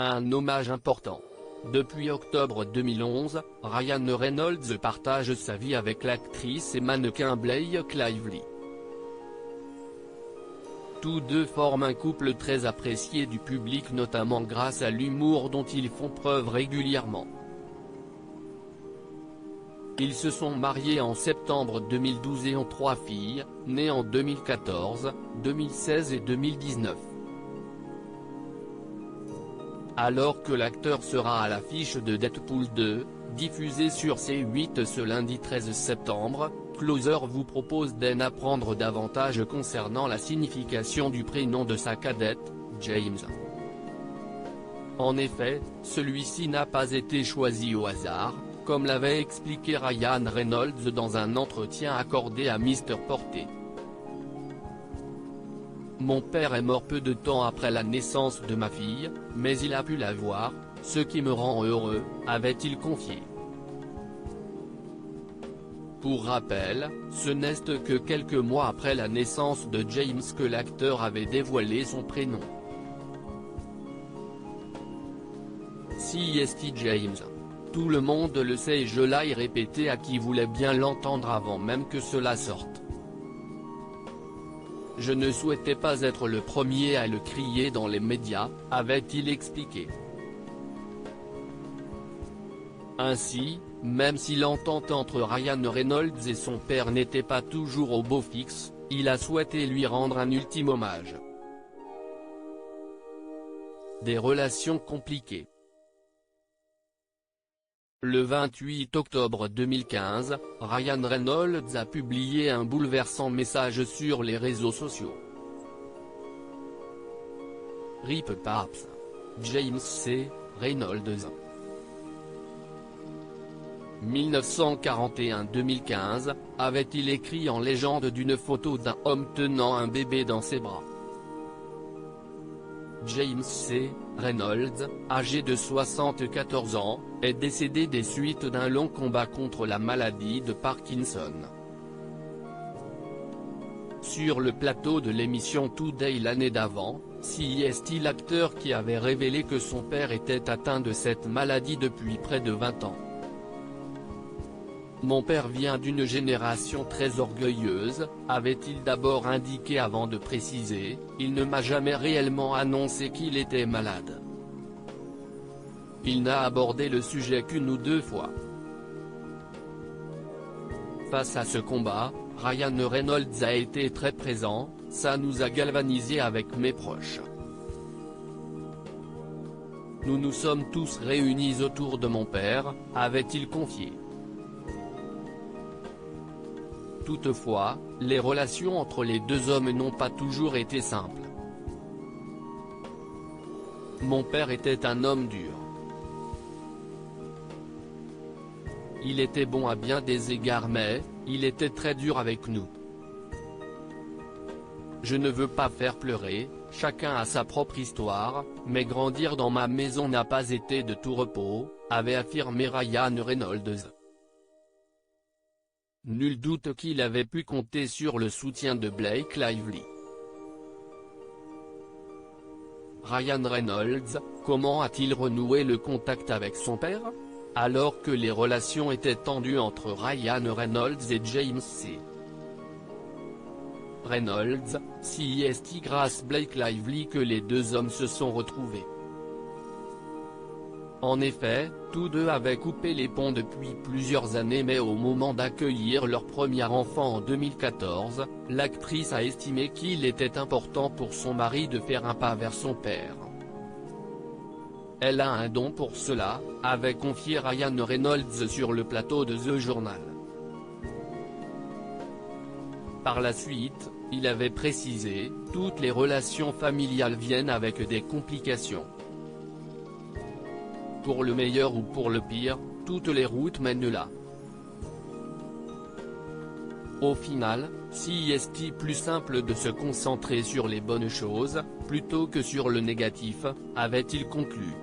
Un hommage important. Depuis octobre 2011, Ryan Reynolds partage sa vie avec l'actrice et mannequin Blake Lively. Tous deux forment un couple très apprécié du public, notamment grâce à l'humour dont ils font preuve régulièrement. Ils se sont mariés en septembre 2012 et ont 3 filles, nées en 2014, 2016 et 2019. Alors que l'acteur sera à l'affiche de Deadpool 2, diffusé sur C8 ce lundi 13 septembre, Closer vous propose d'en apprendre davantage concernant la signification du prénom de sa cadette, James. En effet, celui-ci n'a pas été choisi au hasard, comme l'avait expliqué Ryan Reynolds dans un entretien accordé à Mr Porter. Mon père est mort peu de temps après la naissance de ma fille, mais il a pu la voir, ce qui me rend heureux, avait-il confié. Pour rappel, ce n'est que quelques mois après la naissance de James que l'acteur avait dévoilé son prénom. CST James. Tout le monde le sait et je l'ai répété à qui voulait bien l'entendre avant même que cela sorte. Je ne souhaitais pas être le premier à le crier dans les médias, avait-il expliqué. Ainsi, même si l'entente entre Ryan Reynolds et son père n'était pas toujours au beau fixe, il a souhaité lui rendre un ultime hommage. Des relations compliquées. Le 28 octobre 2015, Ryan Reynolds a publié un bouleversant message sur les réseaux sociaux. RIP Paps. James C. Reynolds. 1941-2015, avait-il écrit en légende d'une photo d'un homme tenant un bébé dans ses bras. James C. Reynolds, âgé de 74 ans, est décédé des suites d'un long combat contre la maladie de Parkinson. Sur le plateau de l'émission Today l'année d'avant, CST l'acteur qui avait révélé que son père était atteint de cette maladie depuis près de 20 ans. Mon père vient d'une génération très orgueilleuse, avait-il d'abord indiqué avant de préciser, il ne m'a jamais réellement annoncé qu'il était malade. Il n'a abordé le sujet qu'une ou deux fois. Face à ce combat, Ryan Reynolds a été très présent, ça nous a galvanisés avec mes proches. Nous nous sommes tous réunis autour de mon père, avait-il confié. Toutefois, les relations entre les deux hommes n'ont pas toujours été simples. Mon père était un homme dur. Il était bon à bien des égards mais, il était très dur avec nous. Je ne veux pas faire pleurer, chacun a sa propre histoire, mais grandir dans ma maison n'a pas été de tout repos, avait affirmé Ryan Reynolds. Nul doute qu'il avait pu compter sur le soutien de Blake Lively. Ryan Reynolds, comment a-t-il renoué le contact avec son père? Alors que les relations étaient tendues entre Ryan Reynolds et James C. Reynolds, CST grâce Blake Lively que les deux hommes se sont retrouvés. En effet, tous deux avaient coupé les ponts depuis plusieurs années mais au moment d'accueillir leur premier enfant en 2014, l'actrice a estimé qu'il était important pour son mari de faire un pas vers son père. Elle a un don pour cela, avait confié Ryan Reynolds sur le plateau de The Journal. Par la suite, il avait précisé, toutes les relations familiales viennent avec des complications. Pour le meilleur ou pour le pire, toutes les routes mènent là. Au final, si est-il plus simple de se concentrer sur les bonnes choses, plutôt que sur le négatif, avait-il conclu.